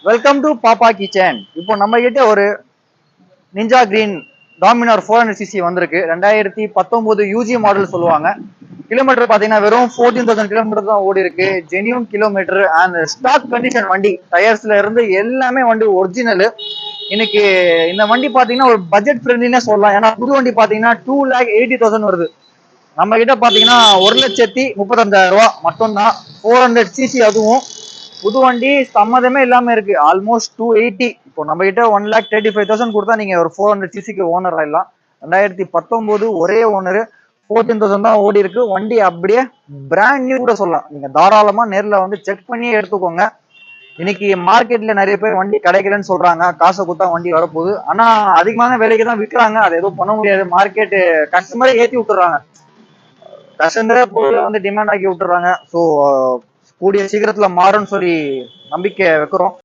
Welcome to பாப்பா kitchen. இப்போ நம்ம கிட்ட ஒரு நிஞ்சா கிரீன் டாமினார் 400cc வந்திருக்கு. 2019 யூஜி மாடல் சொல்லுவாங்க. கிலோமீட்டர் பாத்தீங்கன்னா வெறும் 14,000 கிலோமீட்டர் தான் ஓடி இருக்கு. Genuine kilometre and stock condition வண்டி. டயர்ஸ்ல இருந்து எல்லாமே வண்டி ஒரிஜினல். இன்னைக்கு இந்த வண்டி பாத்தீங்கன்னா ஒரு பட்ஜெட் ஃப்ரெண்ட்லினே சொல்லலாம். ஏன்னா புது வண்டி பாத்தீங்கன்னா 2,80,000 வருது. நம்ம கிட்ட பாத்தீங்கன்னா 1,35,000 மட்டும் தான். 400cc, அதுவும் புது வண்டி சம்மதமே இல்லாம இருக்கு. ஆல்மோஸ்ட் 280. இப்போ நம்ம கிட்ட 1,35,000 கொடுத்தா நீங்க ஒரு 400cc ஓனர் ஆயிடலாம். 2019 ஒரே ஓனர், 14,000 தான் ஓடி இருக்கு. வண்டி அப்படியே பிராண்ட் நியூ கூட சொல்லலாம். நீங்க தாராளமா நேர்ல வந்து செக் பண்ணி எடுத்துக்கோங்க. இன்னைக்கு மார்க்கெட்ல நிறைய பேர் வண்டி கிடைக்கலன்னு சொல்றாங்க. காசை கொடுத்தா வண்டி வரப்போகுது. ஆனா அதிகமான விலைக்கு தான் விற்கிறாங்க. அதை எதுவும் பண்ண முடியாது. மார்க்கெட் கஸ்டமரே ஏற்றி விட்டுறாங்க. கஸ்டமரே பொருளை வந்து டிமாண்ட் ஆக்கி விட்டுறாங்க. ஸோ கூடிய சீக்கிரத்துல மாறும்னு சொல்லி நம்பிக்கை வைக்கிறோம்.